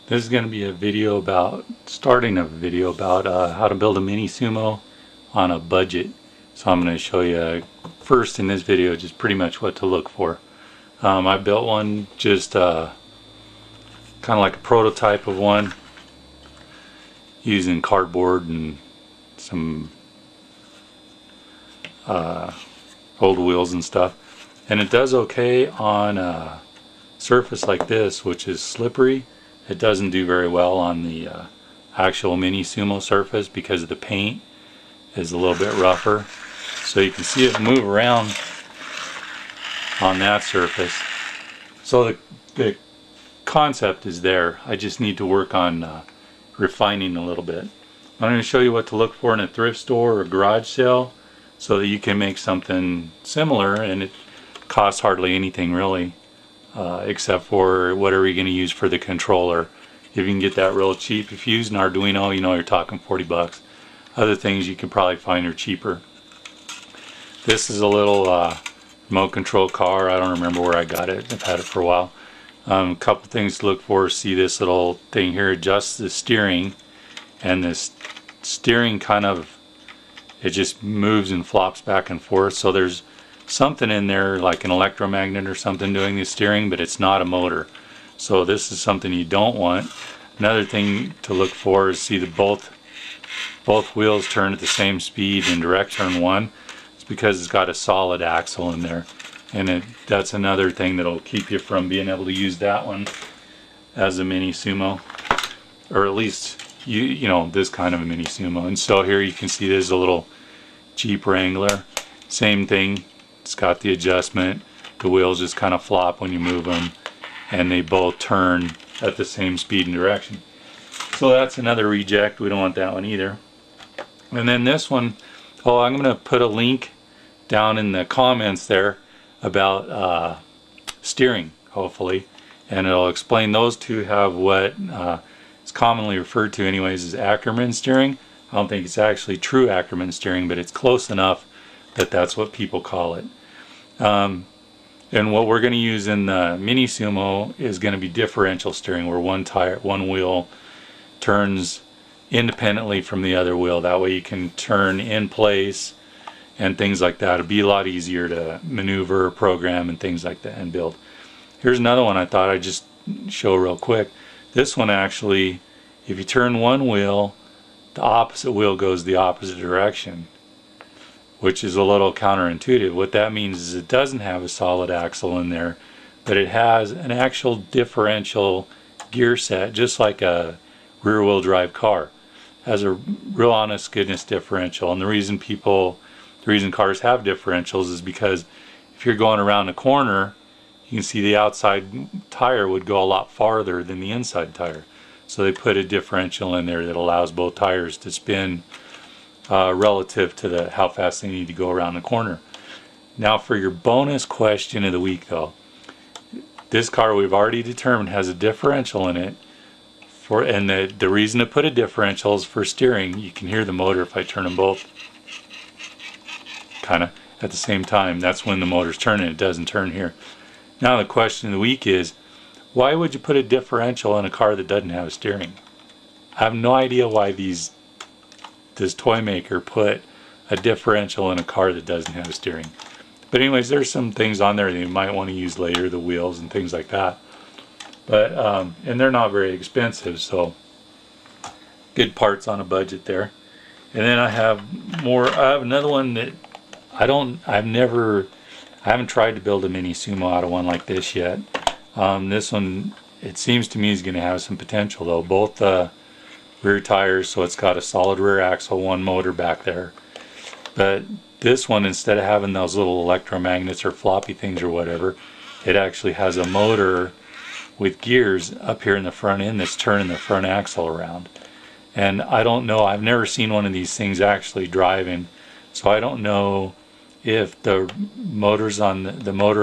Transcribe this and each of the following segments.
This is going to be a video about, how to build a MiniSumo on a budget. So I'm going to show you first in this video just pretty much what to look for. I built one just kind of like a prototype of one using cardboard and some old wheels and stuff. And it does okay on a surface like this, which is slippery. It doesn't do very well on the actual MiniSumo surface because the paint is a little bit rougher. So you can see it move around on that surface. So the concept is there. I just need to work on refining a little bit. I'm going to show you what to look for in a thrift store or garage sale so that you can make something similar, and it costs hardly anything really. Except for whatever you're going to use for the controller. If you can get that real cheap. If you use an Arduino, you know you're talking 40 bucks. Other things you can probably find are cheaper. This is a little remote control car. I don't remember where I got it. I've had it for a while. A couple things to look for. See this little thing here adjusts the steering, and this steering kind of, it just moves and flops back and forth. So there's something in there like an electromagnet or something doing the steering, but it's not a motor. So this is something you don't want. Another thing to look for is see that both wheels turn at the same speed in direct turn one. It's because it's got a solid axle in there, and that's another thing that'll keep you from being able to use that one as a MiniSumo, or at least you know this kind of a MiniSumo. And so here you can see there's a little Jeep Wrangler, same thing. It's got the adjustment. The wheels just kind of flop when you move them, and they both turn at the same speed and direction. So that's another reject. We don't want that one either. And then this one, oh, I'm going to put a link down in the comments there about steering, hopefully, and it'll explain those two have what is commonly referred to anyways as Ackermann Steering. I don't think it's actually true Ackermann Steering, but it's close enough that that's what people call it. And what we're going to use in the MiniSumo is going to be differential steering, where one wheel turns independently from the other wheel. That way you can turn in place and things like that. It'll be a lot easier to maneuver, program, and things like that and build. Here's another one I thought I'd just show real quick. This one actually, if you turn one wheel, the opposite wheel goes the opposite direction, which is a little counterintuitive. What that means is it doesn't have a solid axle in there, but it has an actual differential gear set, just like a rear-wheel drive car. It has a real honest goodness differential. And the reason cars have differentials is because if you're going around a corner, you can see the outside tire would go a lot farther than the inside tire. So they put a differential in there that allows both tires to spin relative to how fast they need to go around the corner. Now for your bonus question of the week though, this car we've already determined has a differential in it, and the reason to put a differential is for steering. You can hear the motor if I turn them both kind of at the same time. That's when the motor's turning. It doesn't turn here. Now the question of the week is, why would you put a differential in a car that doesn't have a steering? I have no idea why this toy maker put a differential in a car that doesn't have a steering. But anyways, there's some things on there that you might want to use later, the wheels and things like that. But and they're not very expensive, so good parts on a budget there. And then I have another one that I haven't tried to build a MiniSumo out of one like this yet. This one, it seems to me, is going to have some potential though. Both rear tires, so it's got a solid rear axle, one motor back there. But this one, instead of having those little electromagnets or floppy things or whatever, it actually has a motor with gears up here in the front end that's turning the front axle around. And I don't know, I've never seen one of these things actually driving, so I don't know if the motor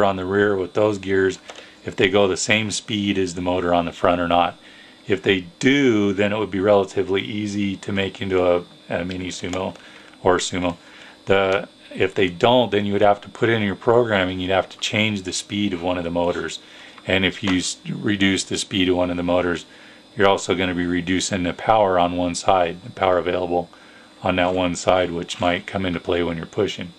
on the rear with those gears, if they go the same speed as the motor on the front or not. If they do, then it would be relatively easy to make into a MiniSumo or Sumo. If they don't, then you would have to put in your programming, you'd have to change the speed of one of the motors. And if you reduce the speed of one of the motors, you're also going to be reducing the power on one side, the power available on that one side, which might come into play when you're pushing.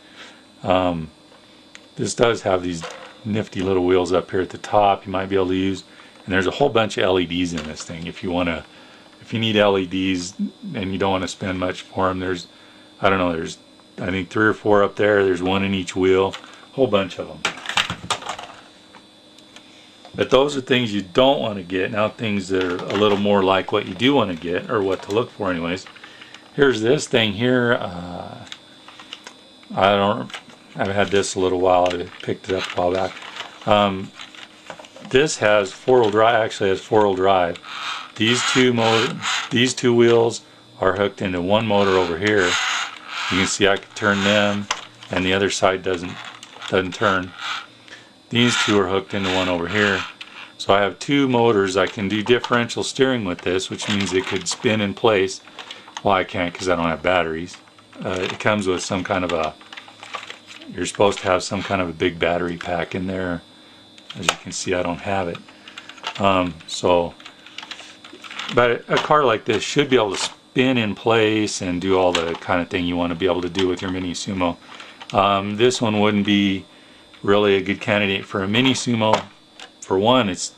This does have these nifty little wheels up here at the top you might be able to use, and there's a whole bunch of LEDs in this thing. If you need LEDs and you don't want to spend much for them, there's, I don't know, there's I think 3 or 4 up there. There's one in each wheel, a whole bunch of them. But those are things you don't want to get. Now things that are a little more like what you do want to get, or what to look for anyways. Here's this thing here. I've had this a little while. I picked it up a while back. This has 4-wheel drive. Actually has 4-wheel drive. These two wheels are hooked into one motor over here. You can see I can turn them, and the other side doesn't turn. These two are hooked into one over here. So I have 2 motors. I can do differential steering with this, which means it could spin in place. Well, I can't because I don't have batteries. It comes with some kind of a, you're supposed to have some kind of a big battery pack in there. As you can see, I don't have it. But a car like this should be able to spin in place and do all the kind of thing you want to be able to do with your MiniSumo. This one wouldn't be really a good candidate for a MiniSumo. For one, it's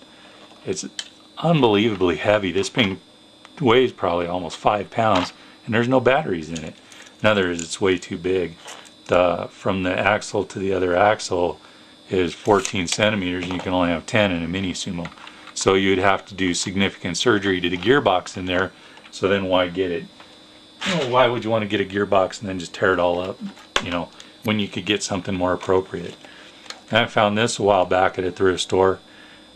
unbelievably heavy. This thing weighs probably almost 5 pounds, and there's no batteries in it. In other words, it's way too big. From the axle to the other axle is 14 centimeters, and you can only have 10 in a MiniSumo. So you'd have to do significant surgery to the gearbox in there. So then why get it? Why would you want to get a gearbox and then just tear it all up? When you could get something more appropriate. And I found this a while back at a thrift store,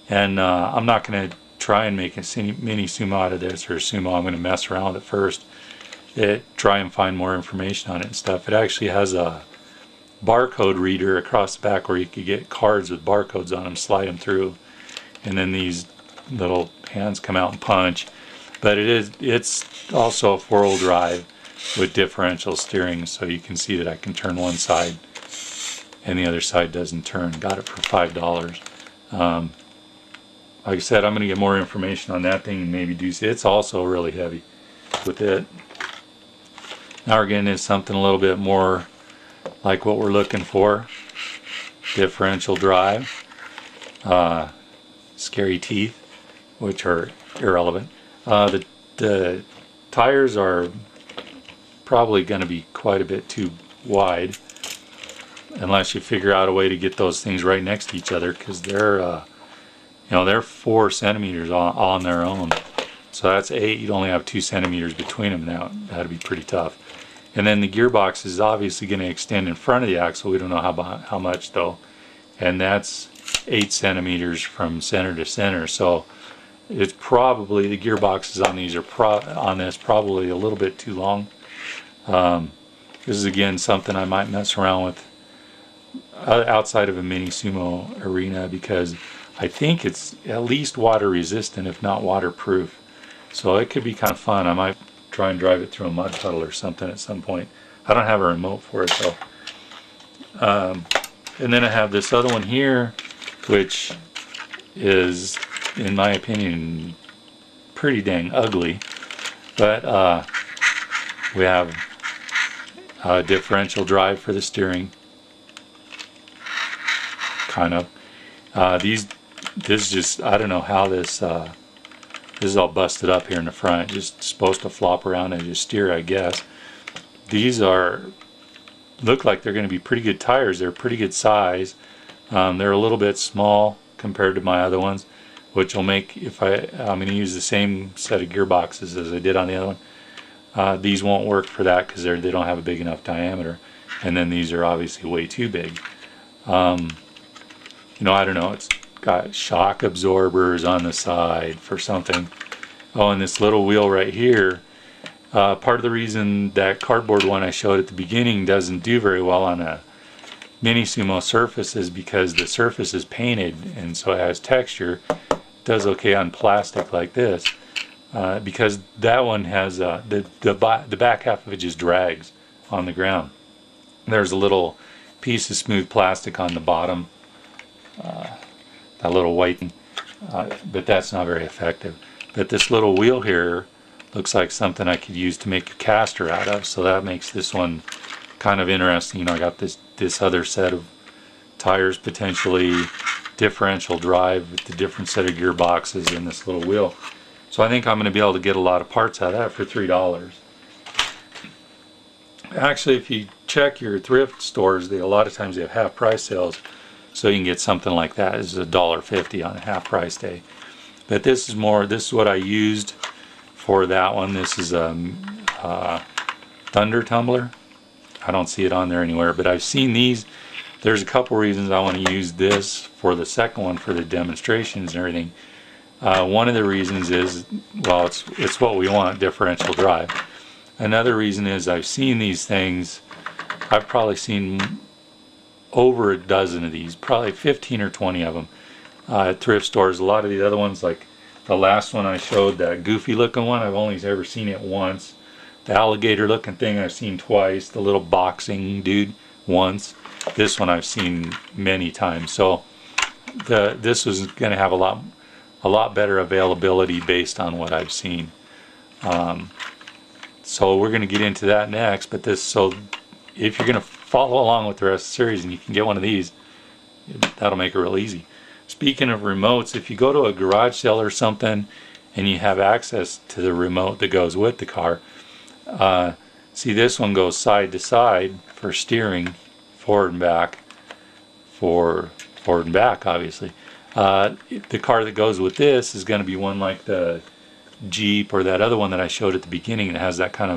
and I'm not going to try and make a MiniSumo out of this, or a Sumo. I'm going to mess around with it first, try and find more information on it and stuff. It actually has a barcode reader across the back where you could get cards with barcodes on them, slide them through, and then these little hands come out and punch. But it's also a 4-wheel drive with differential steering, so you can see that I can turn one side and the other side doesn't turn. Got it for $5. Like I said, I'm going to get more information on that thing and maybe do. It's also really heavy with it. Now we're getting into something a little bit more like what we're looking for. Differential drive. Scary teeth, which are irrelevant. The tires are probably going to be quite a bit too wide, unless you figure out a way to get those things right next to each other, because they're 4 centimeters on their own. So that's 8. You'd only have 2 centimeters between them. Now that'd be pretty tough. And then the gearbox is obviously going to extend in front of the axle. We don't know how much though, and that's 8 centimeters from center to center. So it's probably, the gearboxes on these are probably a little bit too long. This is again something I might mess around with outside of a MiniSumo arena, because I think it's at least water resistant, if not waterproof. So it could be kind of fun. I might try and drive it through a mud puddle or something at some point. I don't have a remote for it though. And then I have this other one here, which is, in my opinion, pretty dang ugly. But we have a differential drive for the steering. Kind of. This just, I don't know how this is all busted up here in the front. Just supposed to flop around and just steer, I guess. These look like they're going to be pretty good tires. They're pretty good size. They're a little bit small compared to my other ones, which will make, if I'm going to use the same set of gearboxes as I did on the other one, these won't work for that because they don't have a big enough diameter. And then these are obviously way too big. I don't know, it's got shock absorbers on the side for something. Oh, and this little wheel right here, part of the reason that cardboard one I showed at the beginning doesn't do very well on a MiniSumo surface is because the surface is painted, and so it has texture. It does okay on plastic like this, because that one has the back half of it just drags on the ground. There's a little piece of smooth plastic on the bottom, that little white, but that's not very effective. But this little wheel here looks like something I could use to make a caster out of, so that makes this one kind of interesting. You know, I got this other set of tires, potentially differential drive with the different set of gearboxes in this little wheel. So I think I'm going to be able to get a lot of parts out of that for $3. Actually, if you check your thrift stores, a lot of times they have half price sales, so you can get something like that. This is $1.50 on a half price day. But this is what I used for that one. This is a Thunder Tumbler. I don't see it on there anywhere, but I've seen these. There's a couple reasons I want to use this for the second one for the demonstrations and everything. One of the reasons is, well, it's what we want, differential drive. Another reason is I've seen these things. I've probably seen over a dozen of these, probably 15 or 20 of them at thrift stores. A lot of the other ones, like the last one I showed, that goofy looking one, I've only ever seen it once. The alligator looking thing I've seen twice. The little boxing dude once. This one I've seen many times. So this was going to have a lot better availability based on what I've seen. So we're going to get into that next. But so if you're going to follow along with the rest of the series and you can get one of these, that'll make it real easy. Speaking of remotes, if you go to a garage sale or something and you have access to the remote that goes with the car, see, this one goes side to side for steering, forward and back, obviously. The car that goes with this is going to be one like the Jeep or that other one that I showed at the beginning that has that kind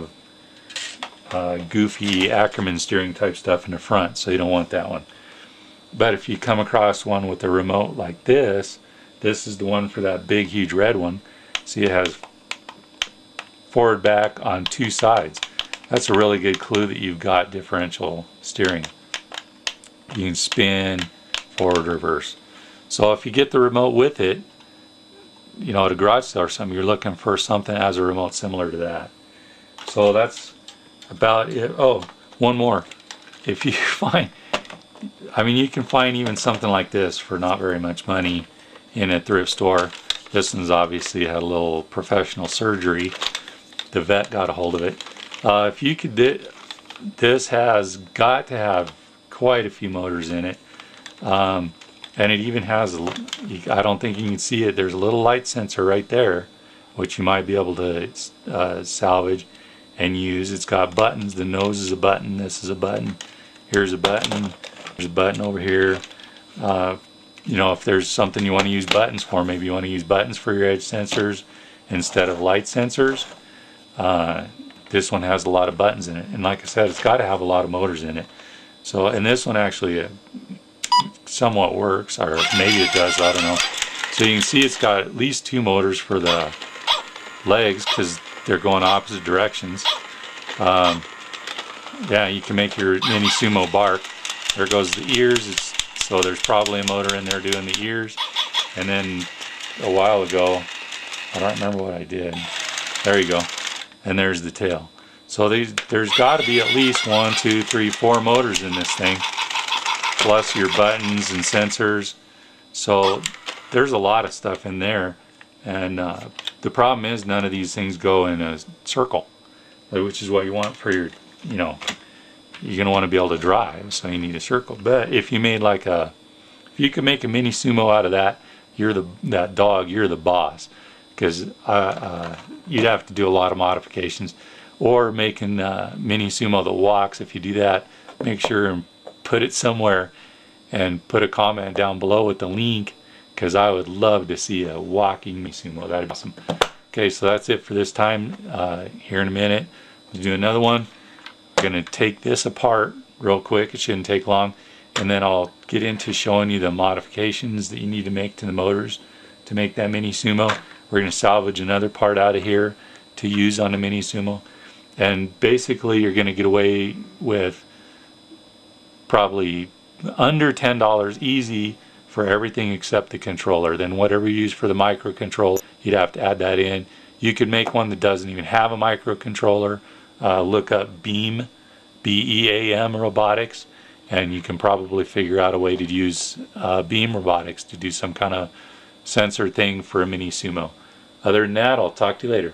of goofy Ackermann steering type stuff in the front, so you don't want that one. But if you come across one with a remote like this is the one for that big huge red one. See, it has forward back on two sides. That's a really good clue that you've got differential steering. You can spin, forward, reverse. So if you get the remote with it, you know, at a garage sale or something, you're looking for something as a remote similar to that. So that's about it. Oh, one more. If you find, I mean, you can find even something like this for not very much money in a thrift store. This one's obviously had a little professional surgery. The vet got a hold of it. If you could, this has got to have quite a few motors in it. And it even has, I don't think you can see it, there's a little light sensor right there, which you might be able to salvage and use. It's got buttons. The nose is a button. This is a button. Here's a button. There's a button over here. You know, if there's something you want to use buttons for, maybe you want to use buttons for your edge sensors instead of light sensors. This one has a lot of buttons in it, and like I said, it's got to have a lot of motors in it. So, and this one actually somewhat works, or maybe it does, I don't know. So you can see it's got at least 2 motors for the legs because they're going opposite directions. Yeah, you can make your MiniSumo bark. There goes the ears. So there's probably a motor in there doing the ears. And then a while ago, I don't remember what I did. There you go. And there's the tail. So there's got to be at least 1, 2, 3, 4 motors in this thing, plus your buttons and sensors. So there's a lot of stuff in there. And the problem is none of these things go in a circle, which is what you want for your, you know, you're going to want to be able to drive, so you need a circle. But if you made like if you could make a MiniSumo out of that, you're that dog, you're the boss. Because you'd have to do a lot of modifications. Or making MiniSumo that walks. If you do that, make sure and put it somewhere and put a comment down below with the link, because I would love to see a walking MiniSumo. That'd be awesome. Okay, so that's it for this time. Here in a minute, we'll do another one. I'm going to take this apart real quick. It shouldn't take long. And then I'll get into showing you the modifications that you need to make to the motors to make that MiniSumo. We're going to salvage another part out of here to use on the MiniSumo. And basically you're going to get away with probably under $10 easy for everything except the controller. Then whatever you use for the microcontroller, you'd have to add that in. You could make one that doesn't even have a microcontroller. Look up Beam, B-E-A-M Robotics, and you can probably figure out a way to use Beam Robotics to do some kind of sensor thing for a MiniSumo. Other than that, I'll talk to you later.